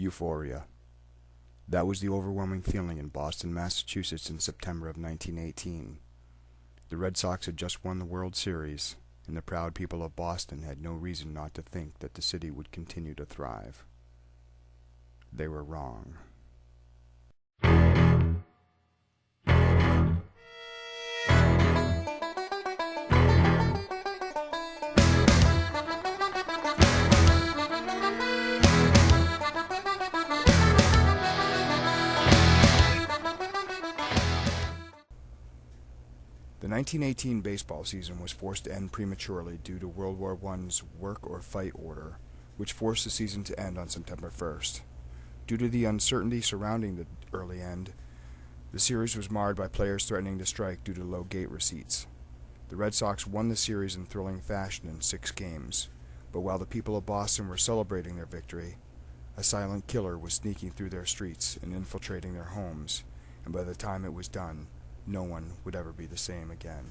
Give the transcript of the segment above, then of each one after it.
Euphoria. That was the overwhelming feeling in Boston, Massachusetts in September of 1918. The Red Sox had just won the World Series, and the proud people of Boston had no reason not to think that the city would continue to thrive. They were wrong. The 1918 baseball season was forced to end prematurely due to World War I's work or fight order, which forced the season to end on September 1st. Due to the uncertainty surrounding the early end, the series was marred by players threatening to strike due to low gate receipts. The Red Sox won the series in thrilling fashion in 6 games, but while the people of Boston were celebrating their victory, a silent killer was sneaking through their streets and infiltrating their homes, and by the time it was done, no one would ever be the same again.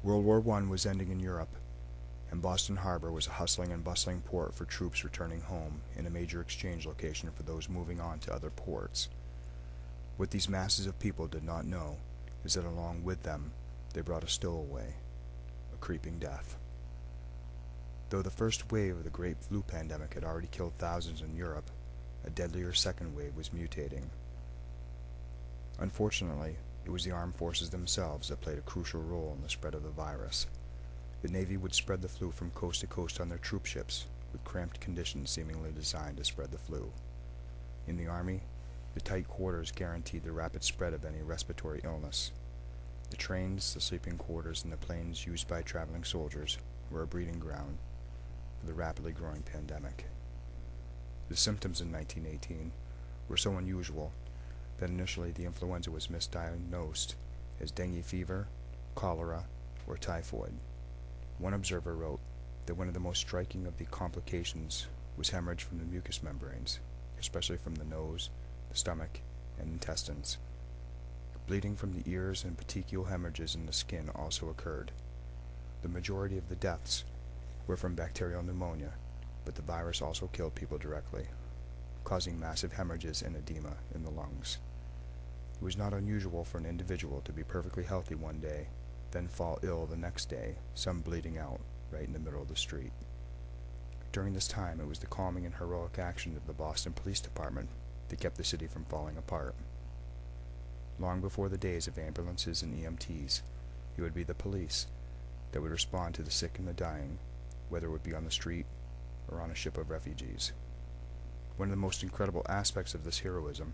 World War I was ending in Europe, and Boston Harbor was a hustling and bustling port for troops returning home and a major exchange location for those moving on to other ports. What these masses of people did not know is that along with them, they brought a stowaway, a creeping death. Though the first wave of the Great Flu pandemic had already killed thousands in Europe, a deadlier second wave was mutating. Unfortunately, it was the armed forces themselves that played a crucial role in the spread of the virus. The Navy would spread the flu from coast to coast on their troop ships, with cramped conditions seemingly designed to spread the flu. In the Army, the tight quarters guaranteed the rapid spread of any respiratory illness. The trains, the sleeping quarters, and the planes used by traveling soldiers were a breeding ground for the rapidly growing pandemic. The symptoms in 1918 were so unusual that initially the influenza was misdiagnosed as dengue fever, cholera, or typhoid. One observer wrote that one of the most striking of the complications was hemorrhage from the mucous membranes, especially from the nose, the stomach, and intestines. Bleeding from the ears and petechial hemorrhages in the skin also occurred. The majority of the deaths were from bacterial pneumonia, but the virus also killed people directly, causing massive hemorrhages and edema in the lungs. It was not unusual for an individual to be perfectly healthy one day, then fall ill the next day, some bleeding out right in the middle of the street. During this time, it was the calming and heroic action of the Boston Police Department that kept the city from falling apart. Long before the days of ambulances and EMTs, it would be the police that would respond to the sick and the dying, whether it would be on the street or on a ship of refugees. One of the most incredible aspects of this heroism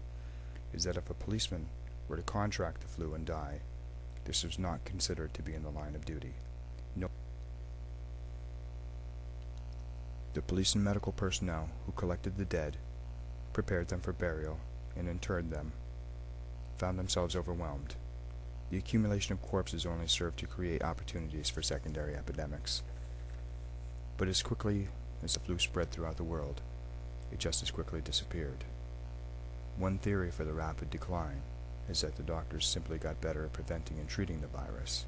is that if a policeman were to contract the flu and die, this was not considered to be in the line of duty. No. The police and medical personnel who collected the dead, prepared them for burial, and interred them, found themselves overwhelmed. The accumulation of corpses only served to create opportunities for secondary epidemics. But as quickly as the flu spread throughout the world, it just as quickly disappeared. One theory for the rapid decline is that the doctors simply got better at preventing and treating the virus,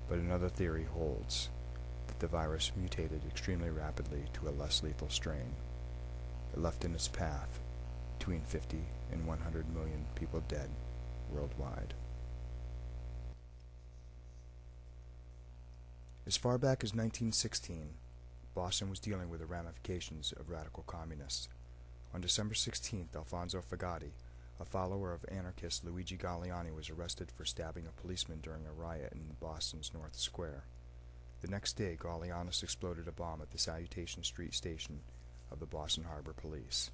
but another theory holds that the virus mutated extremely rapidly to a less lethal strain. It left in its path between 50 and 100 million people dead worldwide. As far back as 1916, Boston was dealing with the ramifications of radical communists. On December 16th, Alfonso Fagatti, a follower of anarchist Luigi Galliani, was arrested for stabbing a policeman during a riot in Boston's North Square. The next day, Gallianis exploded a bomb at the Salutation Street station of the Boston Harbor Police.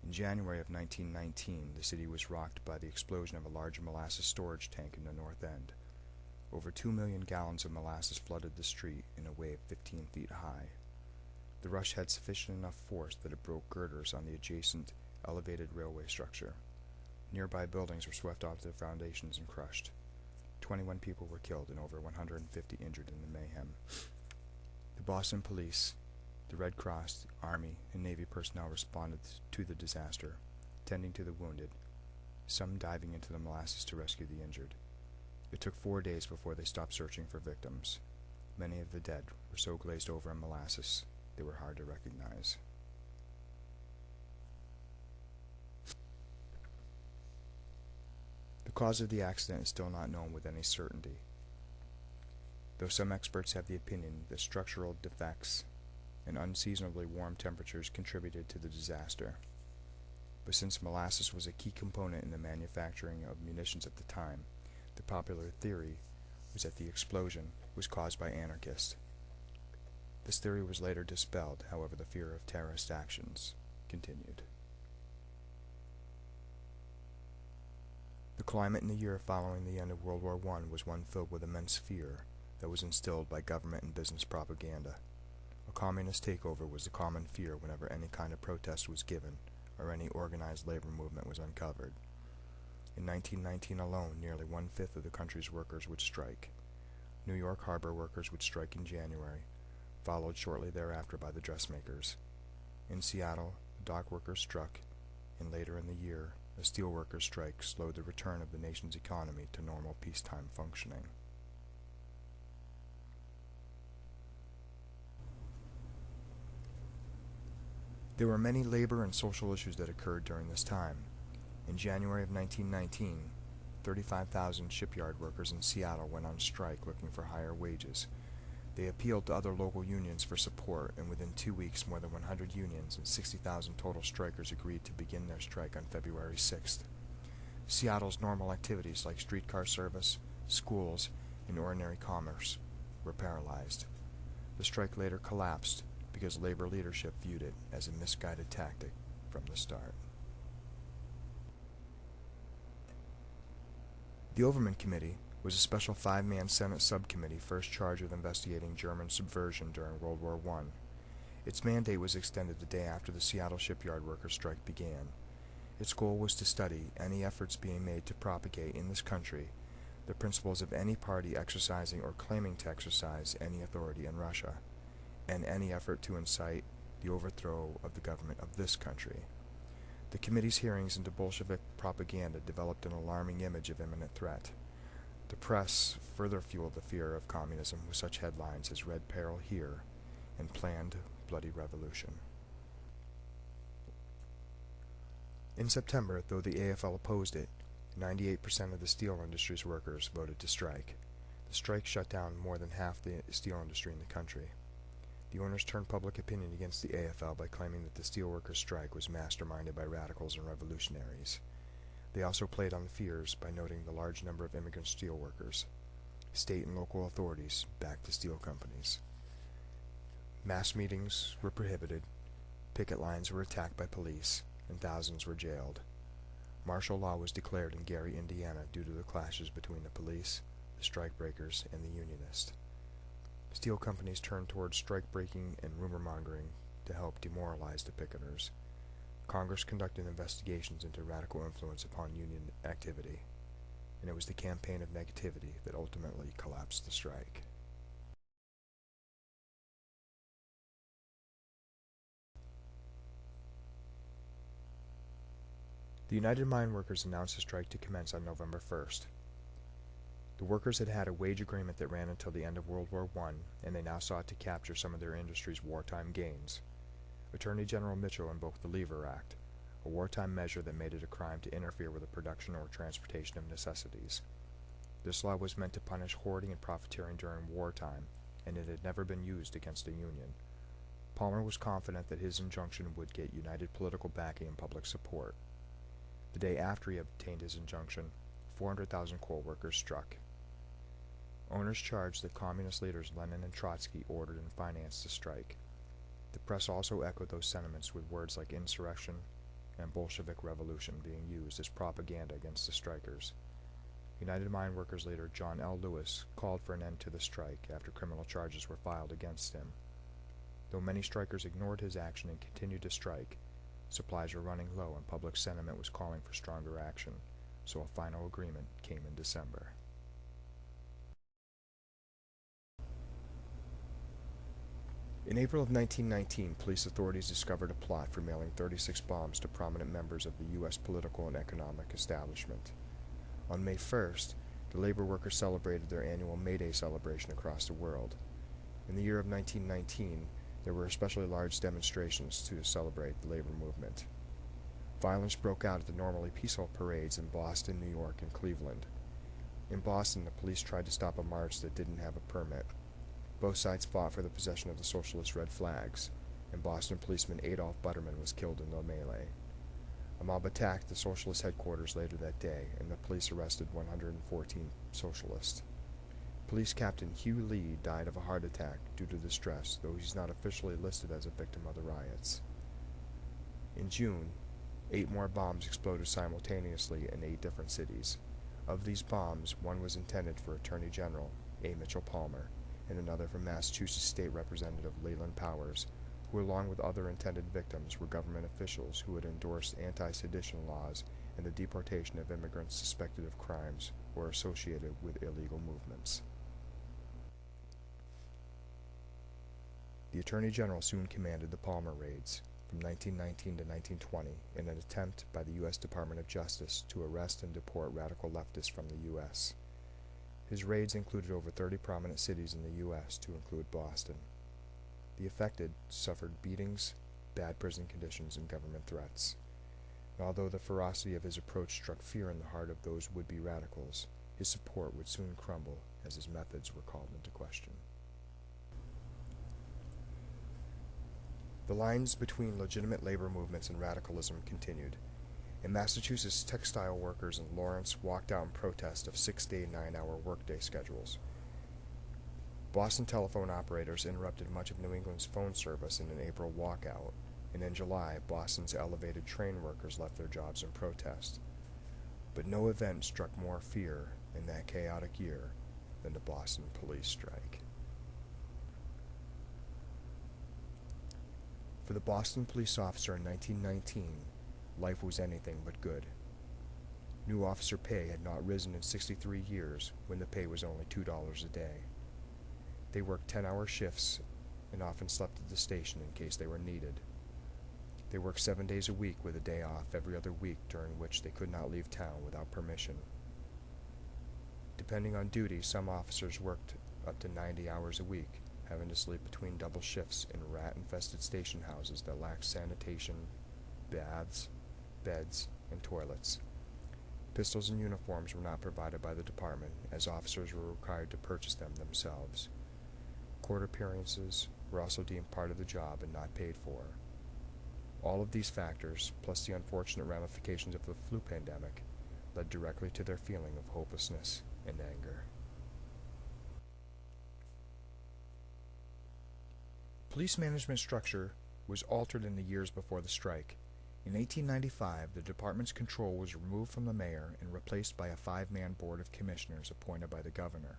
In January of 1919, the city was rocked by the explosion of a large molasses storage tank in the North End. Over 2 million gallons of molasses flooded the street in a wave 15 feet high. The rush had sufficient enough force that it broke girders on the adjacent elevated railway structure. Nearby buildings were swept off their foundations and crushed. 21 people were killed and over 150 injured in the mayhem. The Boston Police, the Red Cross, Army, and Navy personnel responded to the disaster, tending to the wounded, some diving into the molasses to rescue the injured. It took 4 days before they stopped searching for victims. Many of the dead were so glazed over in molasses they were hard to recognize. The cause of the accident is still not known with any certainty, though some experts have the opinion that structural defects and unseasonably warm temperatures contributed to the disaster. But since molasses was a key component in the manufacturing of munitions at the time, the popular theory was that the explosion was caused by anarchists. This theory was later dispelled, however the fear of terrorist actions continued. The climate in the year following the end of World War I was one filled with immense fear that was instilled by government and business propaganda. A communist takeover was the common fear whenever any kind of protest was given or any organized labor movement was uncovered. In 1919 alone, nearly one-fifth of the country's workers would strike. New York harbor workers would strike in January, followed shortly thereafter by the dressmakers. In Seattle, the dock workers struck, and later in the year, a steelworkers' strike slowed the return of the nation's economy to normal peacetime functioning. There were many labor and social issues that occurred during this time. In January of 1919, 35,000 shipyard workers in Seattle went on strike looking for higher wages. They appealed to other local unions for support, and within 2 weeks more than 100 unions and 60,000 total strikers agreed to begin their strike on February 6th. Seattle's normal activities like streetcar service, schools, and ordinary commerce were paralyzed. The strike later collapsed because labor leadership viewed it as a misguided tactic from the start. The Overman Committee was a special 5-man Senate subcommittee first charged with investigating German subversion during World War I. Its mandate was extended the day after the Seattle shipyard workers' strike began. Its goal was to study any efforts being made to propagate in this country the principles of any party exercising or claiming to exercise any authority in Russia, and any effort to incite the overthrow of the government of this country. The committee's hearings into Bolshevik propaganda developed an alarming image of imminent threat. The press further fueled the fear of communism with such headlines as Red Peril Here and Planned Bloody Revolution. In September, though the AFL opposed it, 98% of the steel industry's workers voted to strike. The strike shut down more than half the steel industry in the country. The owners turned public opinion against the AFL by claiming that the steelworkers' strike was masterminded by radicals and revolutionaries. They also played on the fears by noting the large number of immigrant steelworkers. State and local authorities backed the steel companies. Mass meetings were prohibited, picket lines were attacked by police, and thousands were jailed. Martial law was declared in Gary, Indiana due to the clashes between the police, the strikebreakers, and the Unionists. Steel companies turned towards strike-breaking and rumor-mongering to help demoralize the picketers. Congress conducted investigations into radical influence upon union activity, and it was the campaign of negativity that ultimately collapsed the strike. The United Mine Workers announced a strike to commence on November 1st. The workers had had a wage agreement that ran until the end of World War I, and they now sought to capture some of their industry's wartime gains. Attorney General Mitchell invoked the Lever Act, a wartime measure that made it a crime to interfere with the production or transportation of necessities. This law was meant to punish hoarding and profiteering during wartime, and it had never been used against a union. Palmer was confident that his injunction would get united political backing and public support. The day after he obtained his injunction, 400,000 coal workers struck. Owners charged that communist leaders Lenin and Trotsky ordered and financed the strike. The press also echoed those sentiments with words like insurrection and Bolshevik revolution being used as propaganda against the strikers. United Mine Workers leader John L. Lewis called for an end to the strike after criminal charges were filed against him. Though many strikers ignored his action and continued to strike, supplies were running low and public sentiment was calling for stronger action, so a final agreement came in December. In April of 1919, police authorities discovered a plot for mailing 36 bombs to prominent members of the U.S. political and economic establishment. On May 1st, the labor workers celebrated their annual May Day celebration across the world. In the year of 1919, there were especially large demonstrations to celebrate the labor movement. Violence broke out at the normally peaceful parades in Boston, New York, and Cleveland. In Boston, the police tried to stop a march that didn't have a permit. Both sides fought for the possession of the socialist red flags, and Boston policeman Adolf Butterman was killed in the melee. A mob attacked the socialist headquarters later that day, and the police arrested 114 socialists. Police Captain Hugh Lee died of a heart attack due to the stress, though he's not officially listed as a victim of the riots. In June, 8 more bombs exploded simultaneously in 8 different cities. Of these bombs, one was intended for Attorney General A. Mitchell Palmer, and another for Massachusetts State Representative Leland Powers, who along with other intended victims were government officials who had endorsed anti-sedition laws and the deportation of immigrants suspected of crimes or associated with illegal movements. The Attorney General soon commanded the Palmer raids from 1919 to 1920 in an attempt by the U.S. Department of Justice to arrest and deport radical leftists from the U.S. His raids included over 30 prominent cities in the U.S., to include Boston. The affected suffered beatings, bad prison conditions, and government threats. And although the ferocity of his approach struck fear in the heart of those would-be radicals, his support would soon crumble as his methods were called into question. The lines between legitimate labor movements and radicalism continued. In Massachusetts, textile workers in Lawrence walked out in protest of 6-day, 9-hour workday schedules. Boston telephone operators interrupted much of New England's phone service in an April walkout, and in July, Boston's elevated train workers left their jobs in protest. But no event struck more fear in that chaotic year than the Boston police strike. For the Boston police officer in 1919, life was anything but good. New officer pay had not risen in 63 years when the pay was only $2 a day. They worked 10-hour shifts and often slept at the station in case they were needed. They worked 7 days a week with a day off every other week, during which they could not leave town without permission. Depending on duty, some officers worked up to 90 hours a week, having to sleep between double shifts in rat-infested station houses that lacked sanitation, baths, beds, and toilets. Pistols and uniforms were not provided by the department, as officers were required to purchase them themselves. Court appearances were also deemed part of the job and not paid for. All of these factors, plus the unfortunate ramifications of the flu pandemic, led directly to their feeling of hopelessness and anger. Police management structure was altered in the years before the strike. In 1895, the department's control was removed from the mayor and replaced by a 5-man board of commissioners appointed by the governor.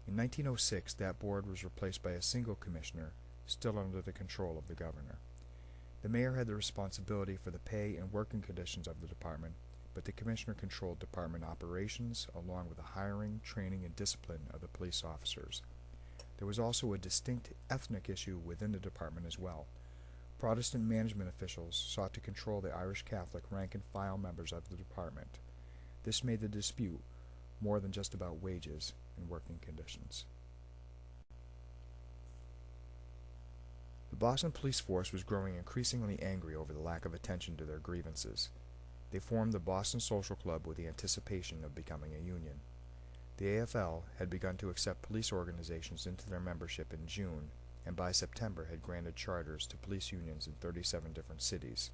In 1906, that board was replaced by a single commissioner, still under the control of the governor. The mayor had the responsibility for the pay and working conditions of the department, but the commissioner controlled department operations, along with the hiring, training, and discipline of the police officers. There was also a distinct ethnic issue within the department as well. Protestant management officials sought to control the Irish Catholic rank-and-file members of the department. This made the dispute more than just about wages and working conditions. The Boston police force was growing increasingly angry over the lack of attention to their grievances. They formed the Boston Social Club with the anticipation of becoming a union. The AFL had begun to accept police organizations into their membership in June, and by September had granted charters to police unions in 37 different cities.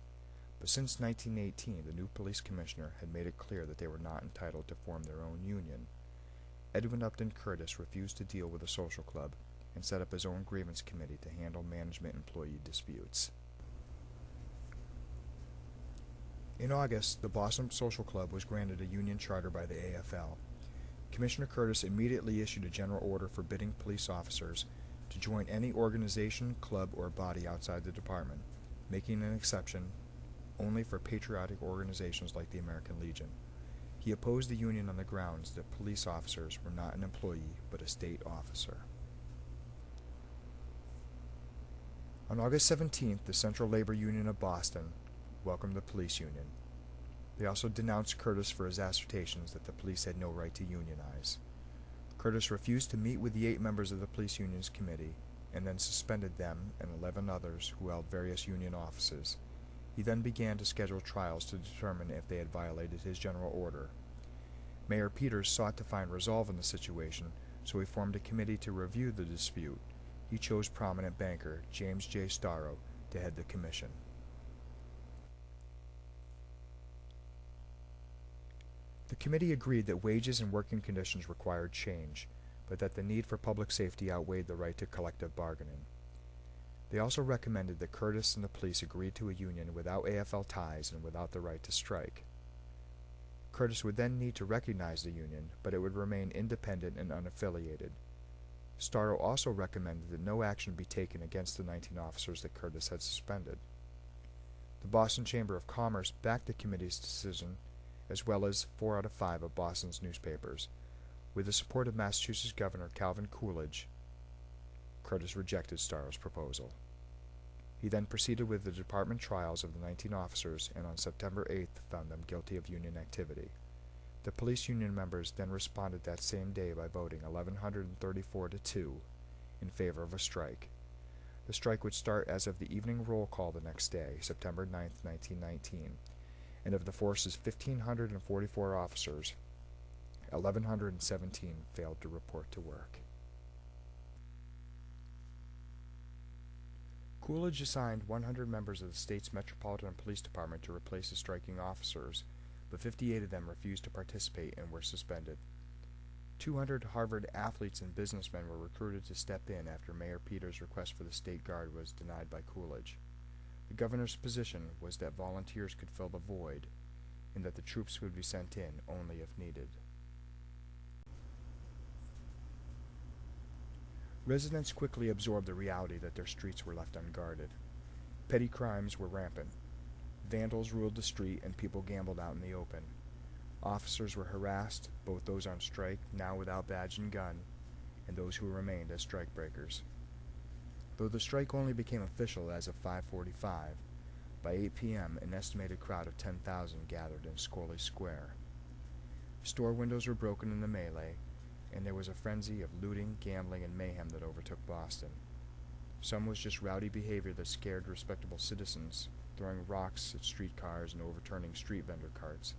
But since 1918, the new police commissioner had made it clear that they were not entitled to form their own union. Edwin Upton Curtis refused to deal with the social club and set up his own grievance committee to handle management-employee disputes. In August, the Boston Social Club was granted a union charter by the AFL. Commissioner Curtis immediately issued a general order forbidding police officers to join any organization, club, or body outside the department, making an exception only for patriotic organizations like the American Legion. He opposed the union on the grounds that police officers were not an employee but a state officer. On August 17th, the Central Labor Union of Boston welcomed the police union. They also denounced Curtis for his assertions that the police had no right to unionize. Curtis refused to meet with the 8 members of the police union's committee and then suspended them and 11 others who held various union offices. He then began to schedule trials to determine if they had violated his general order. Mayor Peters sought to find resolve in the situation, so he formed a committee to review the dispute. He chose prominent banker James J. Starro to head the commission. The committee agreed that wages and working conditions required change, but that the need for public safety outweighed the right to collective bargaining. They also recommended that Curtis and the police agree to a union without AFL ties and without the right to strike. Curtis would then need to recognize the union, but it would remain independent and unaffiliated. Starro also recommended that no action be taken against the 19 officers that Curtis had suspended. The Boston Chamber of Commerce backed the committee's decision, as well as 4 out of 5 of Boston's newspapers. With the support of Massachusetts Governor Calvin Coolidge, Curtis rejected Starro's proposal. He then proceeded with the department trials of the 19 officers and on September 8th found them guilty of union activity. The police union members then responded that same day by voting 1,134 to 2 in favor of a strike. The strike would start as of the evening roll call the next day, September 9th, 1919, and of the force's 1,544 officers, 1,117 failed to report to work. Coolidge assigned 100 members of the state's Metropolitan Police Department to replace the striking officers, but 58 of them refused to participate and were suspended. 200 Harvard athletes and businessmen were recruited to step in after Mayor Peters' request for the state guard was denied by Coolidge. The governor's position was that volunteers could fill the void, and that the troops would be sent in only if needed. Residents quickly absorbed the reality that their streets were left unguarded. Petty crimes were rampant. Vandals ruled the street and people gambled out in the open. Officers were harassed, both those on strike, now without badge and gun, and those who remained as strikebreakers. Though the strike only became official as of 5:45, by 8 p.m. an estimated crowd of 10,000 gathered in Scully Square. Store windows were broken in the melee, and there was a frenzy of looting, gambling, and mayhem that overtook Boston. Some was just rowdy behavior that scared respectable citizens, throwing rocks at streetcars and overturning street vendor carts.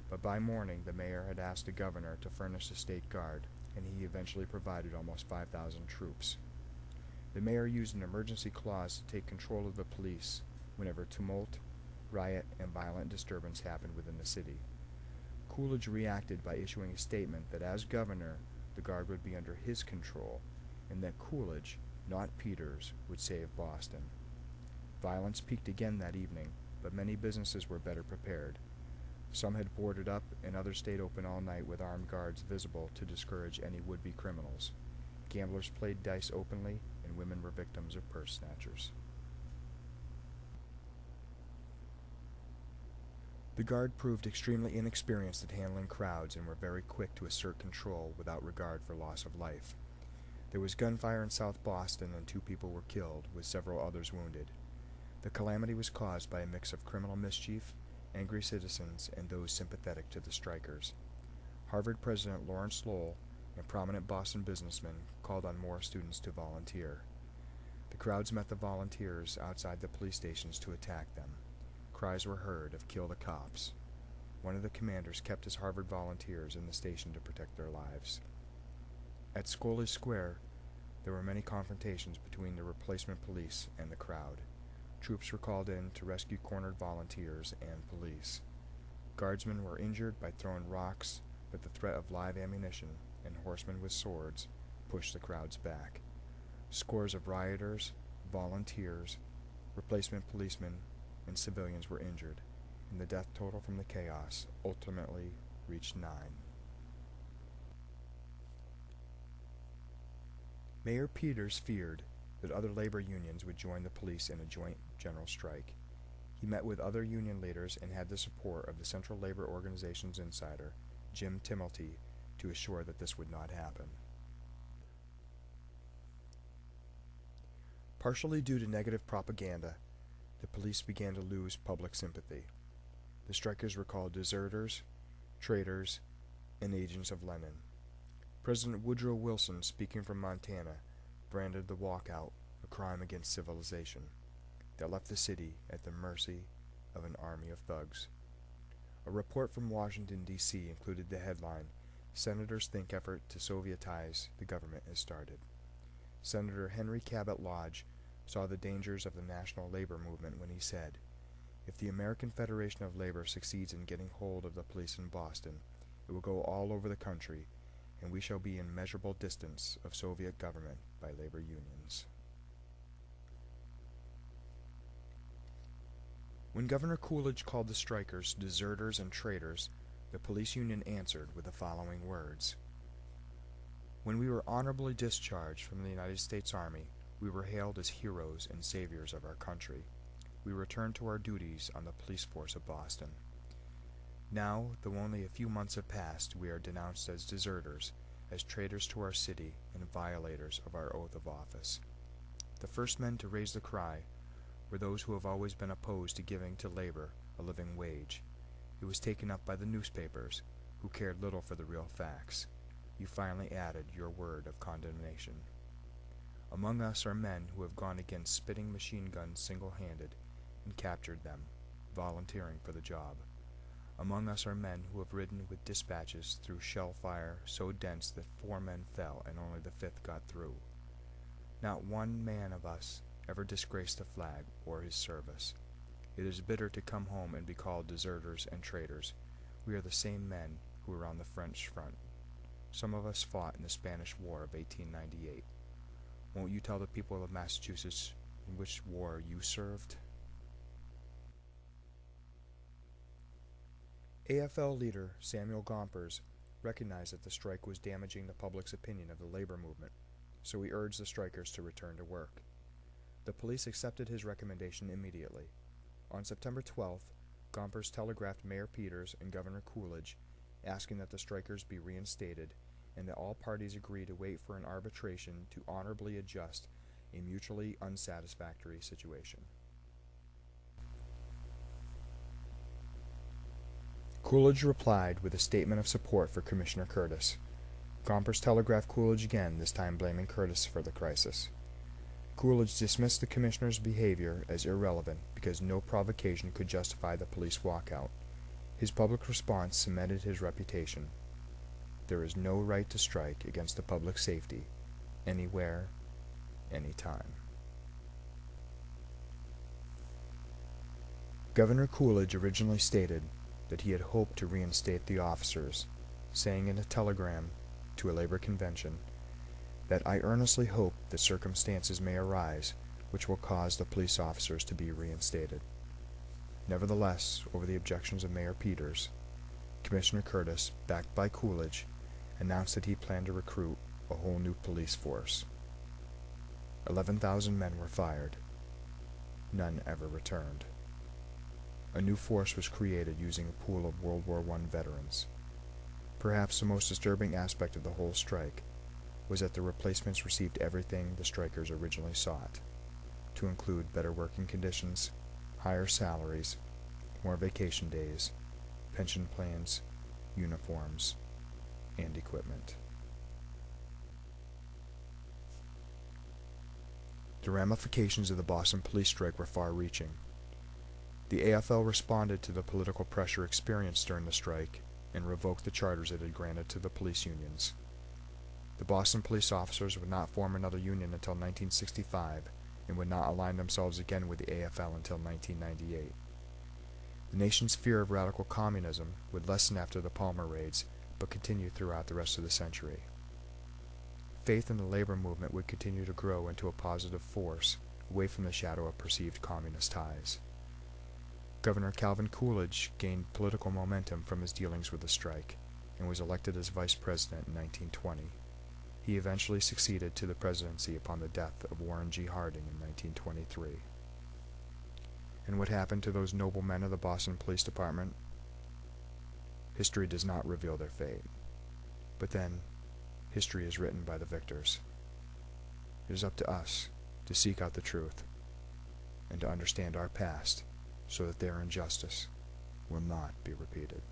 But by morning, the mayor had asked the governor to furnish a state guard, and he eventually provided almost 5,000 troops. The mayor used an emergency clause to take control of the police whenever tumult, riot, and violent disturbance happened within the city. Coolidge reacted by issuing a statement that as governor, the guard would be under his control, and that Coolidge, not Peters, would save Boston. Violence peaked again that evening, but many businesses were better prepared. Some had boarded up, and others stayed open all night with armed guards visible to discourage any would-be criminals. Gamblers played dice openly, and women were victims of purse snatchers. The guard proved extremely inexperienced at handling crowds and were very quick to assert control without regard for loss of life. There was gunfire in South Boston and 2 people were killed, with several others wounded. The calamity was caused by a mix of criminal mischief, angry citizens, and those sympathetic to the strikers. Harvard President Lawrence Lowell and prominent Boston businessmen called on more students to volunteer. The crowds met the volunteers outside the police stations to attack them. Cries were heard of "kill the cops." One of the commanders kept his Harvard volunteers in the station to protect their lives. At Scully Square, there were many confrontations between the replacement police and the crowd. Troops were called in to rescue cornered volunteers and police. Guardsmen were injured by throwing rocks, but the threat of live ammunition and horsemen with swords pushed the crowds back. Scores of rioters, volunteers, replacement policemen, and civilians were injured, and the death total from the chaos ultimately reached 9. Mayor Peters feared that other labor unions would join the police in a joint general strike. He met with other union leaders and had the support of the Central Labor Organization's insider, Jim Timilty, to assure that this would not happen. Partially due to negative propaganda, the police began to lose public sympathy. The strikers were called deserters, traitors, and agents of Lenin. President Woodrow Wilson, speaking from Montana, branded the walkout crime against civilization that left the city at the mercy of an army of thugs. A report from Washington, D.C. included the headline, "Senators think effort to Sovietize the government has started." Senator Henry Cabot Lodge saw the dangers of the national labor movement when he said, "If the American Federation of Labor succeeds in getting hold of the police in Boston, it will go all over the country, and we shall be in measurable distance of Soviet government by labor unions." When Governor Coolidge called the strikers deserters and traitors, the police union answered with the following words: "When we were honorably discharged from the United States Army, we were hailed as heroes and saviors of our country. We returned to our duties on the police force of Boston. Now, though only a few months have passed, we are denounced as deserters, as traitors to our city, and violators of our oath of office. The first men to raise the cry were those who have always been opposed to giving to labor a living wage. It was taken up by the newspapers, who cared little for the real facts. You finally added your word of condemnation. Among us are men who have gone against spitting machine guns single-handed and captured them, volunteering for the job. Among us are men who have ridden with dispatches through shell fire so dense that 4 men fell and only the 5th got through. Not one man of us ever disgraced the flag or his service. It is bitter to come home and be called deserters and traitors. We are the same men who were on the French front. Some of us fought in the Spanish War of 1898. Won't you tell the people of Massachusetts in which war you served?" AFL leader Samuel Gompers recognized that the strike was damaging the public's opinion of the labor movement, so he urged the strikers to return to work. The police accepted his recommendation immediately. On September 12th, Gompers telegraphed Mayor Peters and Governor Coolidge asking that the strikers be reinstated and that all parties agree to wait for an arbitration to honorably adjust a mutually unsatisfactory situation. Coolidge replied with a statement of support for Commissioner Curtis. Gompers telegraphed Coolidge again, this time blaming Curtis for the crisis. Coolidge dismissed the commissioner's behavior as irrelevant because no provocation could justify the police walkout. His public response cemented his reputation. There is no right to strike against the public safety, anywhere, anytime. Governor Coolidge originally stated that he had hoped to reinstate the officers, saying in a telegram to a labor convention that "I earnestly hope that circumstances may arise which will cause the police officers to be reinstated." Nevertheless, over the objections of Mayor Peters, Commissioner Curtis, backed by Coolidge, announced that he planned to recruit a whole new police force. 11,000 men were fired. None ever returned. A new force was created using a pool of World War I veterans. Perhaps the most disturbing aspect of the whole strike was that the replacements received everything the strikers originally sought, to include better working conditions, higher salaries, more vacation days, pension plans, uniforms, and equipment. The ramifications of the Boston police strike were far-reaching. The AFL responded to the political pressure experienced during the strike and revoked the charters it had granted to the police unions. The Boston police officers would not form another union until 1965 and would not align themselves again with the AFL until 1998. The nation's fear of radical communism would lessen after the Palmer raids, but continue throughout the rest of the century. Faith in the labor movement would continue to grow into a positive force, away from the shadow of perceived communist ties. Governor Calvin Coolidge gained political momentum from his dealings with the strike, and was elected as vice president in 1920. He eventually succeeded to the presidency upon the death of Warren G. Harding in 1923. And what happened to those noble men of the Boston Police Department? History does not reveal their fate. But then, history is written by the victors. It is up to us to seek out the truth and to understand our past so that their injustice will not be repeated.